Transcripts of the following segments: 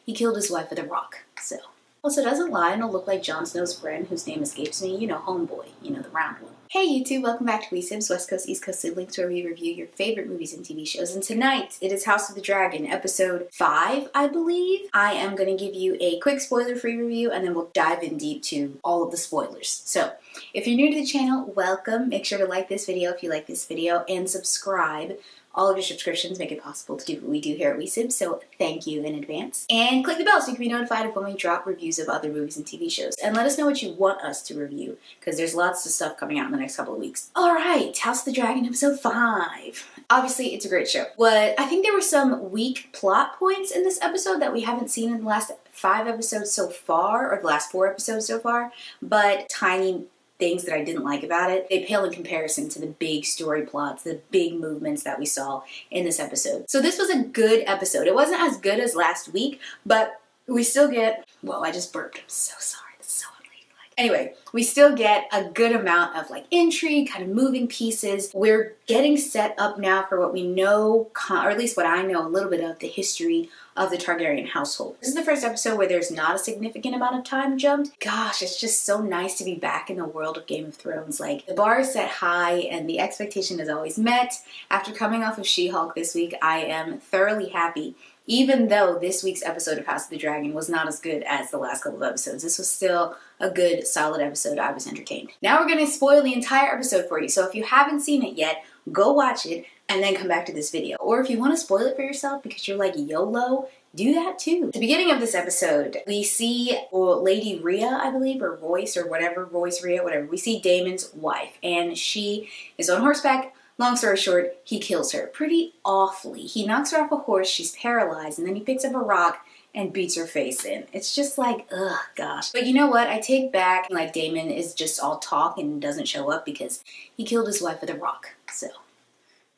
he killed his wife with a rock. So, also doesn't lie and it'll look like Jon Snow's friend, whose name escapes me. You know, Homeboy. You know, the round one. Hey YouTube, welcome back to SIBZ, West Coast, East Coast siblings, where we review your favorite movies and TV shows. And tonight, it is House of the Dragon, episode 5, I believe. I am going to give you a quick spoiler-free review, and then we'll dive in deep to all of the spoilers. So, if you're new to the channel, welcome. Make sure to like this video if you like this video, and subscribe. All of your subscriptions make it possible to do what we do here at SIBZ, so thank you in advance. And click the bell so you can be notified of when we drop reviews of other movies and TV shows. And let us know what you want us to review, because there's lots of stuff coming out in the next couple of weeks. Alright, House of the Dragon episode 5. Obviously, it's a great show. I think there were some weak plot points in this episode that we haven't seen in the last 5 episodes so far, or the last 4 episodes so far, but tiny things that I didn't like about it. They pale in comparison to the big story plots, the big movements that we saw in this episode. So this was a good episode. It wasn't as good as last week, but we still get, well, I just burped. I'm so sorry. That's so unladylike. Anyway, we still get a good amount of like intrigue, kind of moving pieces. We're getting set up now for what we know, or at least what I know a little bit of the history of the Targaryen household. This is the first episode where there's not a significant amount of time jumped. Gosh, it's just so nice to be back in the world of Game of Thrones. Like, the bar is set high and the expectation is always met. After coming off of She-Hulk this week, I am thoroughly happy. Even though this week's episode of House of the Dragon was not as good as the last couple of episodes, this was still a good, solid episode. I was entertained. Now we're going to spoil the entire episode for you, so if you haven't seen it yet, go watch it and then come back to this video. Or if you want to spoil it for yourself because you're like YOLO, do that too. At the beginning of this episode, we see Lady Rhea, I believe, or Royce, or whatever, Royce, Rhea, whatever. We see Daemon's wife, and she is on horseback. Long story short, he kills her pretty awfully. He knocks her off a horse, she's paralyzed, and then he picks up a rock and beats her face in. It's just like, ugh, gosh. But you know what? I take back, like, Daemon is just all talk and doesn't show up because he killed his wife with a rock. So,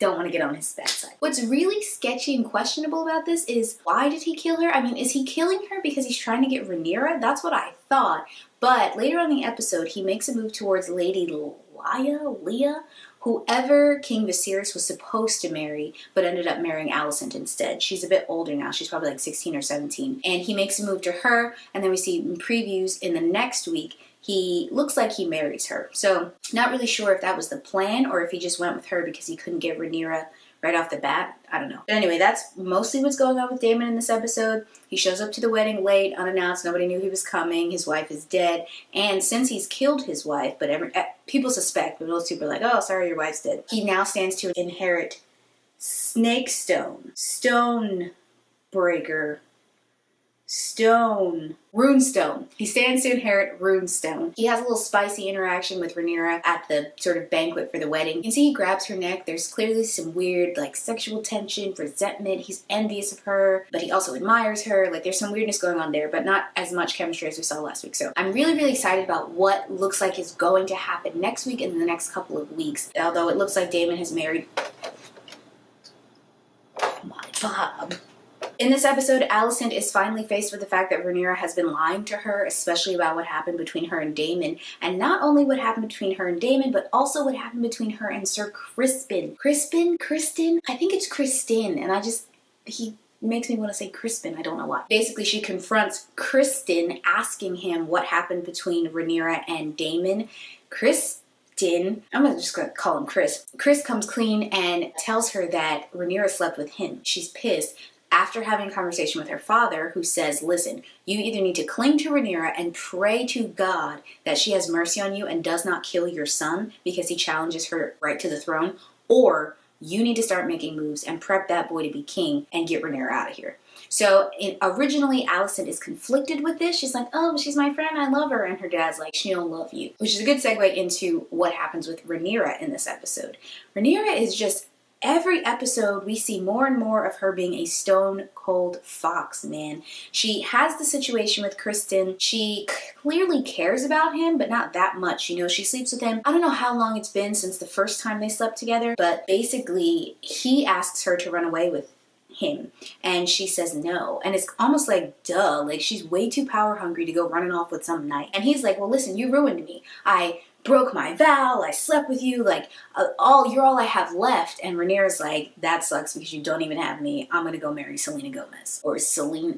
don't want to get on his bad side. What's really sketchy and questionable about this is, why did he kill her? I mean, is he killing her because he's trying to get Rhaenyra? That's what I thought. But later on in the episode, he makes a move towards Lady Leah, whoever King Viserys was supposed to marry, but ended up marrying Alicent instead. She's a bit older now. She's probably like 16 or 17. And he makes a move to her, and then we see in previews in the next week, he looks like he marries her. So, not really sure if that was the plan, or if he just went with her because he couldn't get Rhaenyra right off the bat. I don't know. But anyway, that's mostly what's going on with Daemon in this episode. He shows up to the wedding late, unannounced. Nobody knew he was coming. His wife is dead. And since he's killed his wife, but people suspect, but most people are like, oh, sorry, your wife's dead. He now stands to inherit Snakestone, Stonebreaker, Runestone. He stands to inherit Runestone. He has a little spicy interaction with Rhaenyra at the sort of banquet for the wedding. You can see he grabs her neck. There's clearly some weird, like, sexual tension, resentment. He's envious of her, but he also admires her. Like, there's some weirdness going on there, but not as much chemistry as we saw last week. So I'm really, really excited about what looks like is going to happen next week and in the next couple of weeks. Although it looks like Daemon has married my Bob. In this episode, Alicent is finally faced with the fact that Rhaenyra has been lying to her, especially about what happened between her and Daemon. And not only what happened between her and Daemon, but also what happened between her and Sir Crispin. Kristen? I think it's Kristen, and he makes me want to say Crispin, I don't know why. Basically, she confronts Kristen, asking him what happened between Rhaenyra and Daemon. I'm just gonna call him Chris. Chris comes clean and tells her that Rhaenyra slept with him. She's pissed. After having a conversation with her father, who says, listen, you either need to cling to Rhaenyra and pray to God that she has mercy on you and does not kill your son because he challenges her right to the throne, or you need to start making moves and prep that boy to be king and get Rhaenyra out of here. So originally, Alicent is conflicted with this. She's like, oh, she's my friend, I love her. And her dad's like, she don't love you. Which is a good segue into what happens with Rhaenyra in this episode. Rhaenyra is just, every episode, we see more and more of her being a stone-cold fox, man. She has the situation with Kristen. She clearly cares about him, but not that much. You know, she sleeps with him. I don't know how long it's been since the first time they slept together, but basically, he asks her to run away with him, and she says no. And it's almost like, duh, like she's way too power hungry to go running off with some knight. And he's like, well, listen, you ruined me. I broke my vow, I slept with you, like, you're all I have left. And Rhaenyra's like, that sucks because you don't even have me. I'm gonna go marry Selena Gomez. Or Selena?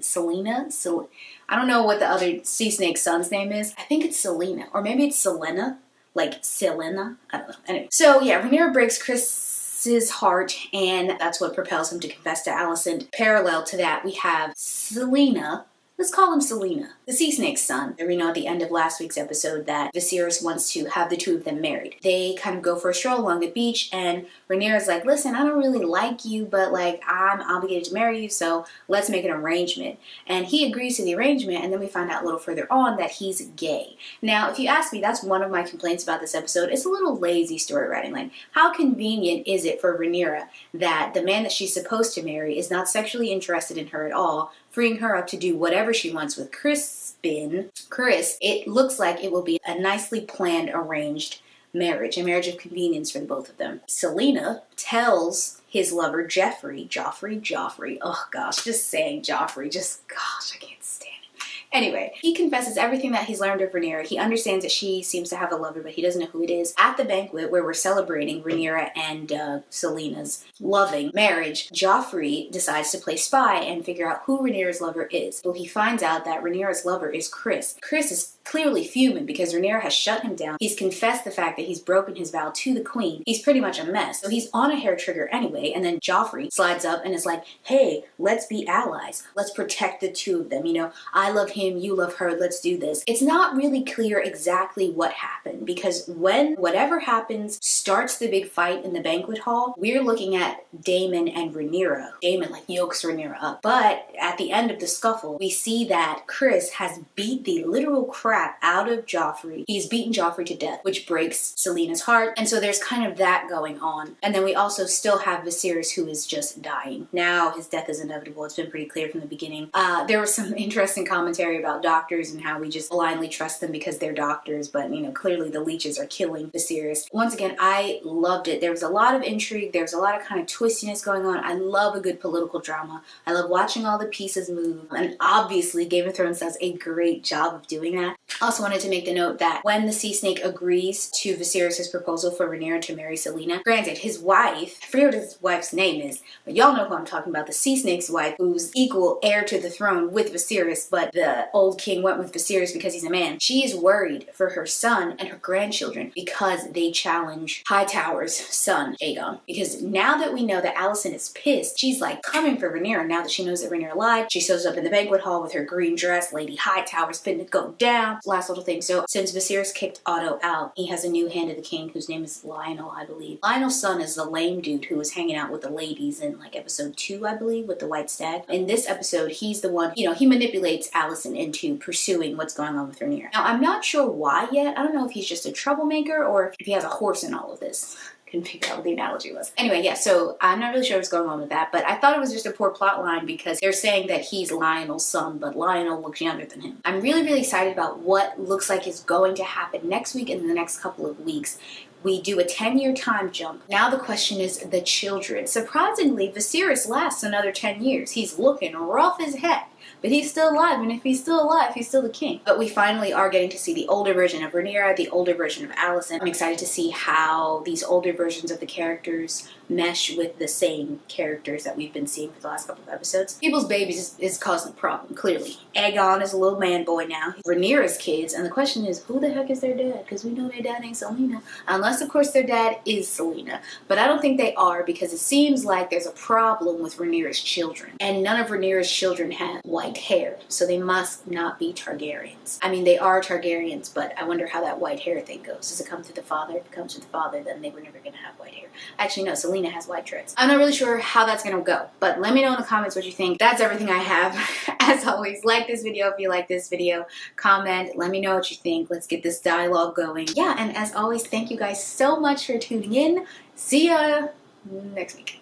I don't know what the other sea snake's son's name is. I think it's Selena. Or maybe it's Selena. Like Selena. I don't know. Anyway. So yeah, Rhaenyra breaks Chris's heart, and that's what propels him to confess to Alicent. Parallel to that, we have Selena. Let's call him Selena, the sea snake's son. We know at the end of last week's episode that Viserys wants to have the two of them married. They kind of go for a stroll along the beach, and Rhaenyra's like, listen, I don't really like you, but like, I'm obligated to marry you, so let's make an arrangement. And he agrees to the arrangement, and then we find out a little further on that he's gay. Now, if you ask me, that's one of my complaints about this episode. It's a little lazy story writing. Like, how convenient is it for Rhaenyra that the man that she's supposed to marry is not sexually interested in her at all, freeing her up to do whatever she wants with Chris. It looks like it will be a nicely planned, arranged marriage, a marriage of convenience for the both of them. Selena tells his lover, Joffrey, oh gosh, just saying Joffrey, gosh, I can't stand it. Anyway, he confesses everything that he's learned of Rhaenyra. He understands that she seems to have a lover, but he doesn't know who it is. At the banquet where we're celebrating Rhaenyra and Selena's loving marriage, Joffrey decides to play spy and figure out who Rhaenyra's lover is. Well, he finds out that Rhaenyra's lover is Chris. Chris is clearly fuming because Rhaenyra has shut him down. He's confessed the fact that he's broken his vow to the queen. He's pretty much a mess. So he's on a hair trigger anyway, and then Joffrey slides up and is like, hey, let's be allies. Let's protect the two of them. You know, I love him, you love her, let's do this. It's not really clear exactly what happened, because when whatever happens starts the big fight in the banquet hall, we're looking at Daemon and Rhaenyra. Daemon like yokes Rhaenyra up. But at the end of the scuffle, we see that Chris has beat the literal crap out of Joffrey. He's beaten Joffrey to death, which breaks Selena's heart. And so there's kind of that going on. And then we also still have Viserys, who is just dying. Now his death is inevitable. It's been pretty clear from the beginning. There was some interesting commentary about doctors and how we just blindly trust them because they're doctors, but you know, clearly the leeches are killing Viserys. Once again, I loved it. There was a lot of intrigue. There was a lot of kind of twistiness going on. I love a good political drama. I love watching all the pieces move. And obviously Game of Thrones does a great job of doing that. Also wanted to make the note that when the sea snake agrees to Viserys' proposal for Rhaenyra to marry Selena, granted, his wife, I forget what his wife's name is, but y'all know who I'm talking about, the sea snake's wife, who's equal heir to the throne with Viserys, but the old king went with Viserys because he's a man. She is worried for her son and her grandchildren because they challenge Hightower's son, Aegon. Because now that we know that Alicent is pissed, she's like coming for Rhaenyra. Now that she knows that Rhaenyra lied, she shows up in the banquet hall with her green dress. Lady Hightower's finna go down. Last little thing. So since Viserys kicked Otto out, he has a new hand of the king whose name is Lionel, I believe. Lionel's son is the lame dude who was hanging out with the ladies in like episode 2, I believe, with the white stag. In this episode, he's the one, you know, he manipulates Alicent into pursuing what's going on with Rhaenyra. Now, I'm not sure why yet. I don't know if he's just a troublemaker or if he has a horse in all of this. Couldn't figure out what the analogy was. Anyway, yeah, so I'm not really sure what's going on with that, but I thought it was just a poor plot line because they're saying that he's Lionel's son, but Lionel looks younger than him. I'm really, really excited about what looks like is going to happen next week and in the next couple of weeks. We do a 10-year time jump. Now the question is the children. Surprisingly, Viserys lasts another 10 years. He's looking rough as heck. But he's still alive, and if he's still alive, he's still the king. But we finally are getting to see the older version of Rhaenyra, the older version of Alicent. I'm excited to see how these older versions of the characters mesh with the same characters that we've been seeing for the last couple of episodes. People's babies is causing a problem, clearly. Aegon is a little man boy now. Rhaenyra's kids, and the question is, who the heck is their dad? Because we know their dad ain't Selena. Unless, of course, their dad is Selena. But I don't think they are, because it seems like there's a problem with Rhaenyra's children. And none of Rhaenyra's children have white hair, so they must not be Targaryens. I mean, they are Targaryens, but I wonder how that white hair thing goes. Does it come through the father? If it comes through the father, then they were never going to have white hair. Actually, no, Selena has white dreads. I'm not really sure how that's going to go, but let me know in the comments what you think. That's everything I have. As always, like this video if you like this video. Comment, let me know what you think. Let's get this dialogue going. Yeah, and as always, thank you guys so much for tuning in. See ya next week.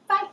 Bye.